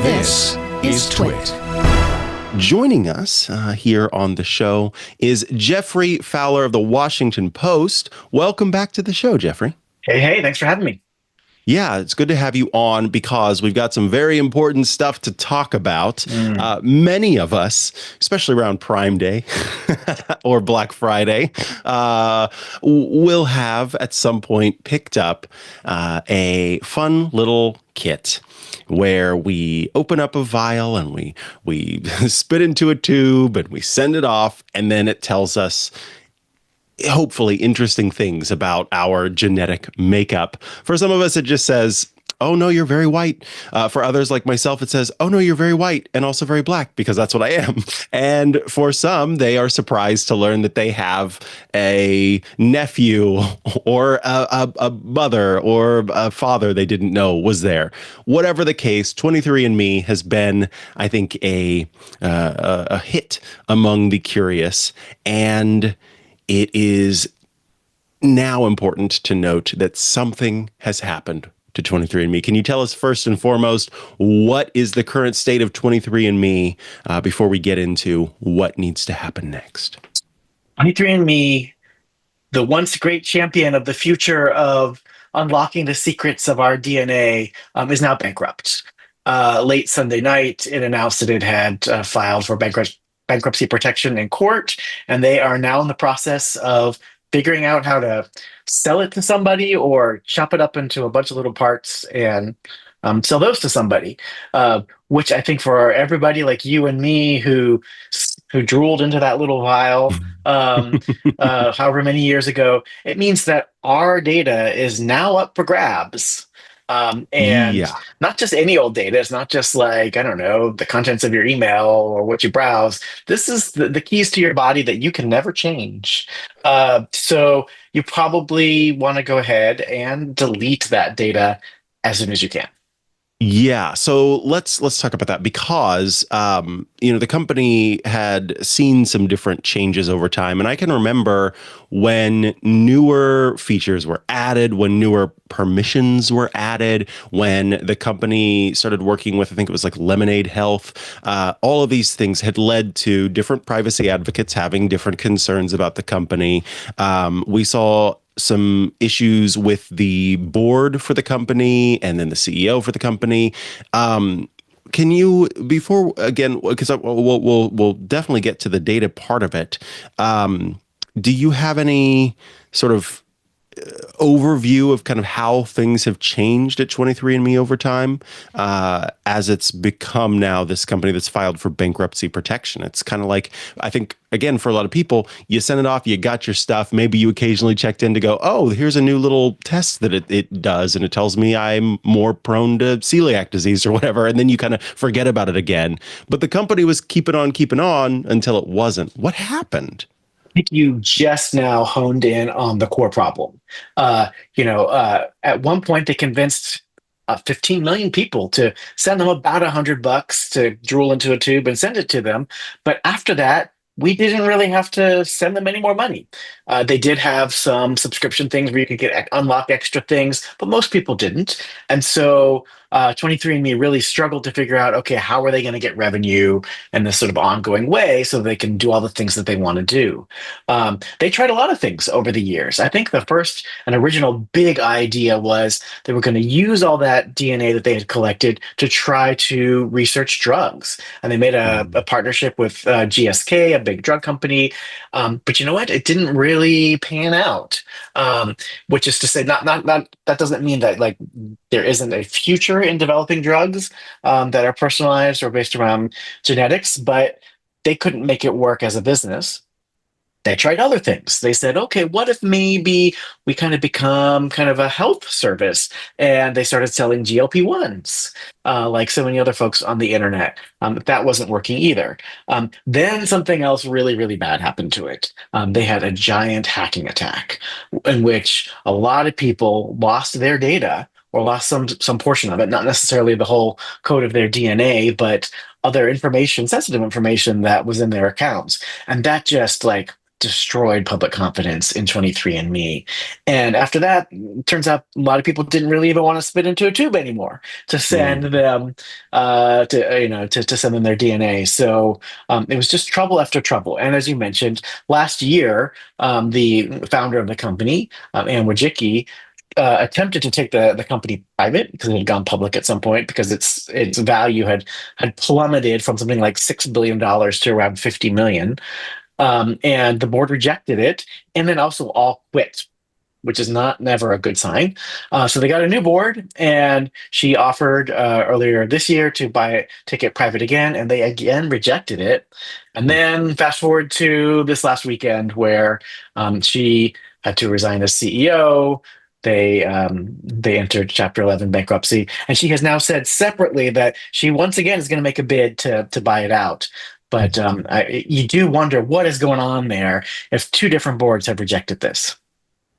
This is TWiT. Joining us here on the show is Geoffrey Fowler of the Washington Post. Welcome back to the show, Geoffrey. Hey, thanks for having me. Yeah, it's good to have you on because we've got some very important stuff to talk about. Many of us, especially around Prime Day or Black Friday, will have at some point picked up a fun little kit where we open up a vial and we spit into a tube and we send it off, and then it tells us hopefully interesting things about our genetic makeup. For some of us, it just says, oh, no, you're very white. For others like myself, it says, oh, no, you're very white and also very black, because that's what I am. And for some, they are surprised to learn that they have a nephew or a mother or a father they didn't know was there. Whatever the case, 23andMe has been, I think, a hit among the curious. And it is now important to note that something has happened to 23andMe. Can you tell us first and foremost, what is the current state of 23andMe before we get into what needs to happen next? 23andMe, the once great champion of the future of unlocking the secrets of our DNA, is now bankrupt. Late Sunday night, it announced that it had filed for bankruptcy protection in court, and they are now in the process of figuring out how to sell it to somebody or chop it up into a bunch of little parts and sell those to somebody, which I think for everybody like you and me who drooled into that little vial however many years ago, it means that our data is now up for grabs. Not just any old data. It's not just like, I don't know, the contents of your email or what you browse. This is the keys to your body that you can never change. So you probably want to go ahead and delete that data as soon as you can. Yeah, so let's talk about that because the company had seen some different changes over time, and I can remember when newer features were added, when newer permissions were added, when the company started working with, I think it was like Lemonade Health. All of these things had led to different privacy advocates having different concerns about the company. We saw some issues with the board for the company and then the CEO for the company. Can you, before, again, because we'll definitely get to the data part of it, do you have any sort of overview of kind of how things have changed at 23andMe over time as it's become now this company that's filed for bankruptcy protection? It's kind of like, I think, again, for a lot of people, you send it off, you got your stuff. Maybe you occasionally checked in to go, oh, here's a new little test that it does, and it tells me I'm more prone to celiac disease or whatever, and then you kind of forget about it again. But the company was keeping on until it wasn't. What happened? I think you just now honed in on the core problem. At one point they convinced 15 million people to send them about $100 to drool into a tube and send it to them. But after that, we didn't really have to send them any more money. They did have some subscription things where you could unlock extra things, but most people didn't. And so 23andMe really struggled to figure out, okay, how are they going to get revenue in this sort of ongoing way so they can do all the things that they want to do? They tried a lot of things over the years. I think the first and original big idea was they were going to use all that DNA that they had collected to try to research drugs. And they made a partnership with GSK, a big drug company. But you know what? It didn't really pan out, which is to say, not that doesn't mean that like there isn't a future in developing drugs that are personalized or based around genetics, but they couldn't make it work as a business. They tried other things. They said, okay, what if maybe we kind of become kind of a health service? And they started selling GLP-1s, like so many other folks on the internet. That wasn't working either. Then something else really, really bad happened to it. They had a giant hacking attack in which a lot of people lost their data or lost some portion of it, not necessarily the whole code of their DNA, but other information, sensitive information that was in their accounts. And that just like destroyed public confidence in 23andMe. And after that, it turns out a lot of people didn't really even want to spit into a tube anymore to send them to send them their DNA. So it was just trouble after trouble. And as you mentioned, last year, the founder of the company, Anne Wojcicki, attempted to take the company private because it had gone public at some point because its value had plummeted from something like $6 billion to around 50 million. And the board rejected it, and then also all quit, which is never a good sign. So they got a new board, and she offered earlier this year to take it private again, and they again rejected it. And then fast forward to this last weekend where she had to resign as CEO. They entered Chapter 11 bankruptcy, and she has now said separately that she once again is going to make a bid to buy it out. But you do wonder what is going on there if two different boards have rejected this.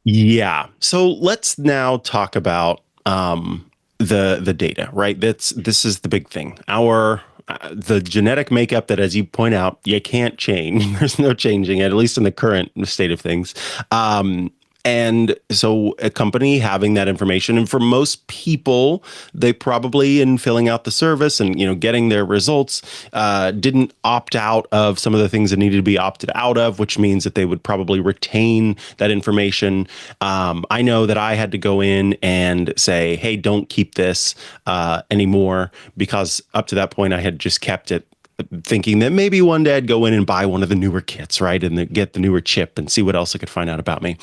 Yeah. So let's now talk about the data, right? This is the big thing. The genetic makeup that, as you point out, you can't change. There's no changing it, at least in the current state of things. And so a company having that information, and for most people, they probably, in filling out the service and, getting their results, didn't opt out of some of the things that needed to be opted out of, which means that they would probably retain that information. I know that I had to go in and say, hey, don't keep this anymore, because up to that point I had just kept it, thinking that maybe one day I'd go in and buy one of the newer kits, right? And get the newer chip and see what else I could find out about me.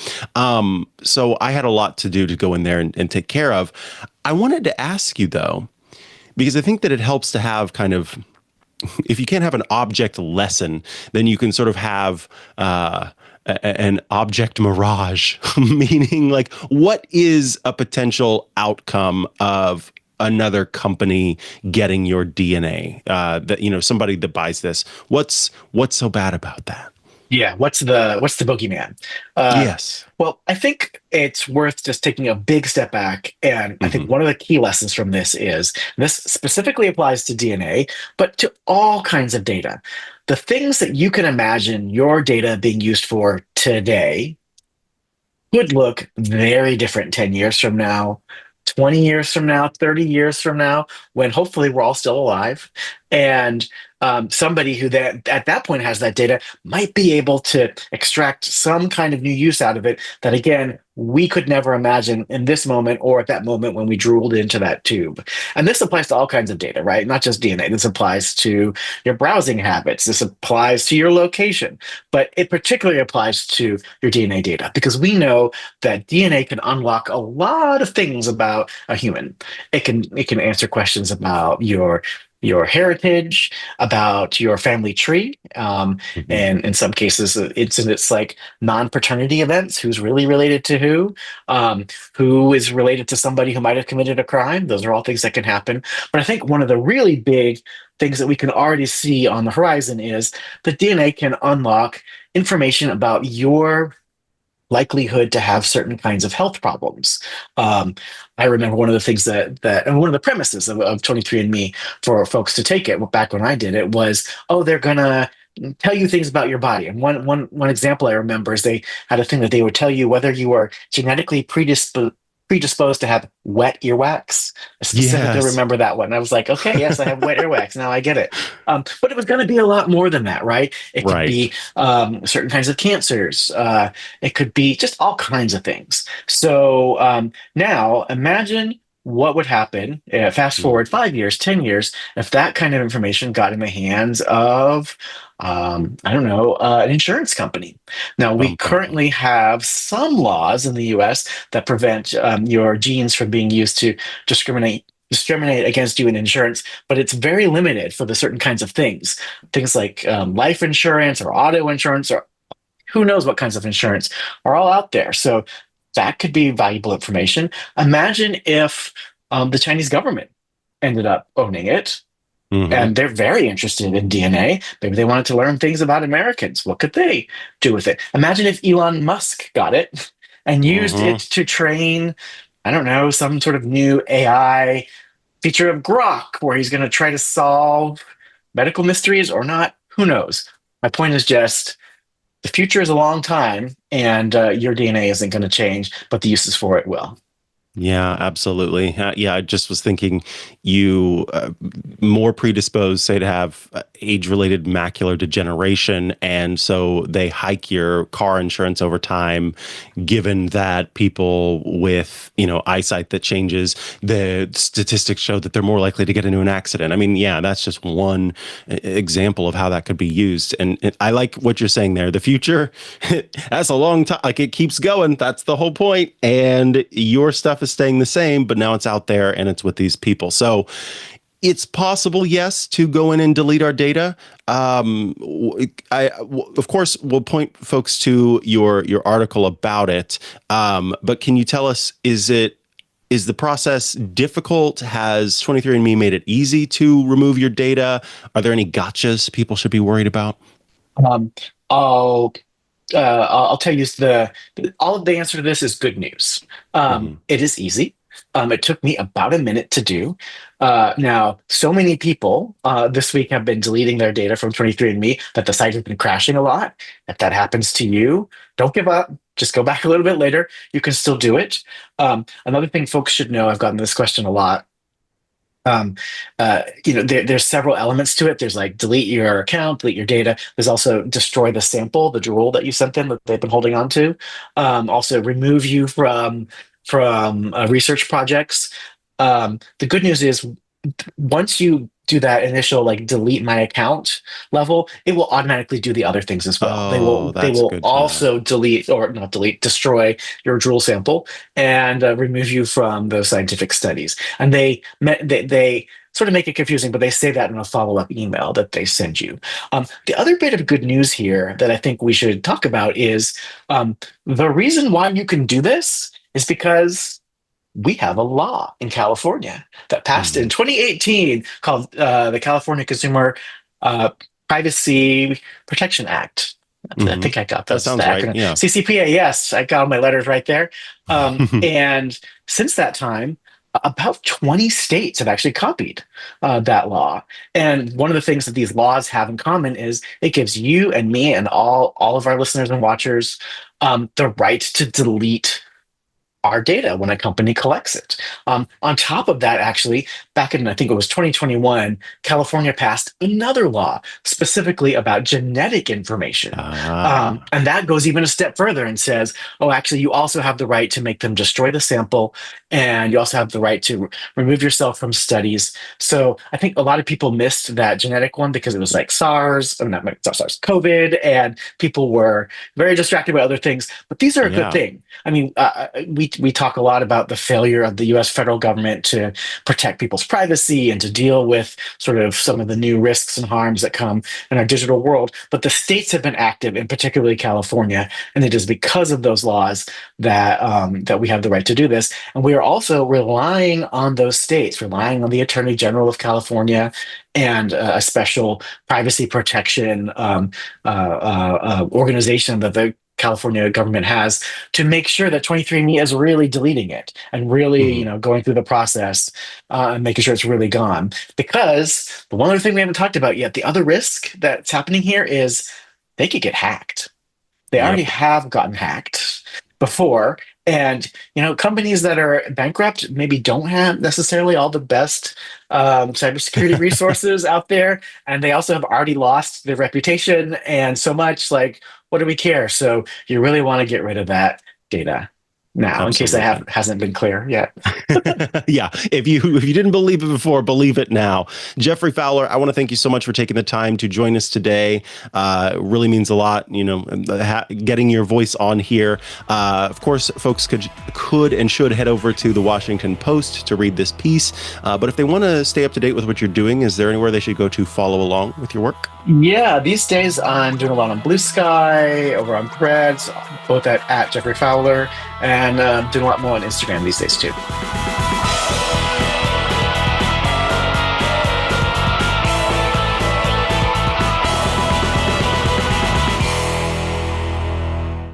So I had a lot to do to go in there and take care of. I wanted to ask you, though, because I think that it helps to have kind of, if you can't have an object lesson, then you can sort of have an object mirage, meaning like, what is a potential outcome of another company getting your DNA, that, somebody that buys this, what's so bad about that? Yeah, what's the boogeyman? Yes. Well, I think it's worth just taking a big step back, and I think one of the key lessons from this is, this specifically applies to DNA, but to all kinds of data. The things that you can imagine your data being used for today would look very different 10 years from now, 20 years from now, 30 years from now, when hopefully we're all still alive. And somebody who at that point has that data might be able to extract some kind of new use out of it that, again, we could never imagine in this moment or at that moment when we drooled into that tube. And this applies to all kinds of data, right? Not just DNA. This applies to your browsing habits. This applies to your location. But it particularly applies to your DNA data, because we know that DNA can unlock a lot of things about a human. It can answer questions about your heritage, about your family tree, and in some cases, it's like non-paternity events. Who's really related to who is related to somebody who might have committed a crime. Those are all things that can happen. But I think one of the really big things that we can already see on the horizon is that DNA can unlock information about your likelihood to have certain kinds of health problems. I remember one of the things and one of the premises of 23andMe for folks to take it back when I did it was, they're gonna tell you things about your body. And one example I remember is they had a thing that they would tell you whether you were genetically predisposed to have wet earwax. I specifically remember that one. I was like, okay, yes, I have wet earwax. Now I get it. But it was going to be a lot more than that, right? It could be certain kinds of cancers. It could be just all kinds of things. So now imagine what would happen, fast forward 5 years, 10 years, if that kind of information got in the hands of an insurance company. Now, we currently have some laws in the US that prevent your genes from being used to discriminate against you in insurance, but it's very limited for the certain kinds of things like life insurance or auto insurance, or who knows what kinds of insurance are all out there. So that could be valuable information. Imagine if the Chinese government ended up owning it. And they're very interested in DNA. Maybe they wanted to learn things about Americans. What could they do with it? Imagine if Elon Musk got it and used it to train, I don't know, some sort of new AI feature of Grok, where he's going to try to solve medical mysteries or not. Who knows? My point is just, the future is a long time, and your DNA isn't going to change, but the uses for it will. Yeah, absolutely. Yeah, I just was thinking you more predisposed, say, to have age-related macular degeneration, and so they hike your car insurance over time, given that people with, eyesight that changes, the statistics show that they're more likely to get into an accident. I mean, yeah, that's just one example of how that could be used. And I like what you're saying there. The future, that's a long time. Like, it keeps going. That's the whole point. And your stuff is staying the same, but now it's out there and it's with these people. So it's possible, yes, to go in and delete our data. Of course, we'll point folks to your article about it. But can you tell us, is the process difficult? Has 23andMe made it easy to remove your data? Are there any gotchas people should be worried about? I'll tell you all of the answer to this is good news. It is easy. It took me about a minute to do. Now, so many people this week have been deleting their data from 23andMe that the site has been crashing a lot. If that happens to you, don't give up. Just go back a little bit later. You can still do it. Another thing folks should know, I've gotten this question a lot. There's several elements to it. There's like delete your account, delete your data. There's also destroy the sample, the drool that you sent them that they've been holding on to. Also remove you from research projects. The good news is once you do that initial like delete my account level, it will automatically do the other things as well. They will also destroy your drool sample and remove you from those scientific studies. And they sort of make it confusing, but they say that in a follow-up email that they send you. The other bit of good news here that I think we should talk about is the reason why you can do this is because we have a law in California that passed in 2018 called the California Consumer Privacy Protection Act. I think I got that sounds right. Yeah. CCPA, yes, I got all my letters right there. And since that time, about 20 states have actually copied that law. And one of the things that these laws have in common is it gives you and me and all of our listeners and watchers the right to delete our data when a company collects it. On top of that, actually, back in, I think it was 2021, California passed another law specifically about genetic information. And that goes even a step further and says, oh, actually, you also have the right to make them destroy the sample, and you also have the right to remove yourself from studies. So I think a lot of people missed that genetic one because it was like COVID, and people were very distracted by other things. But these are a good thing. I mean, we talk a lot about the failure of the U.S. federal government to protect people's privacy and to deal with sort of some of the new risks and harms that come in our digital world. But the states have been active, and particularly California, and it is because of those laws that we have the right to do this. And we are also relying on those states, relying on the Attorney General of California and a special privacy protection organization that the California government has to make sure that 23andMe is really deleting it and really, going through the process and making sure it's really gone. Because the one other thing we haven't talked about yet, the other risk that's happening here is they could get hacked. They already have gotten hacked before. And, companies that are bankrupt maybe don't have necessarily all the best cybersecurity resources out there. And they also have already lost their reputation and so much, like, what do we care? So you really want to get rid of that data now. Absolutely. In case that hasn't been clear yet. Yeah. If you didn't believe it before, believe it now. Geoffrey Fowler, I want to thank you so much for taking the time to join us today. It really means a lot, getting your voice on here. Of course, folks could and should head over to the Washington Post to read this piece. But if they want to stay up to date with what you're doing, is there anywhere they should go to follow along with your work? Yeah, these days I'm doing a lot on Blue Sky, over on Threads, both at Geoffrey Fowler, and doing a lot more on Instagram these days too.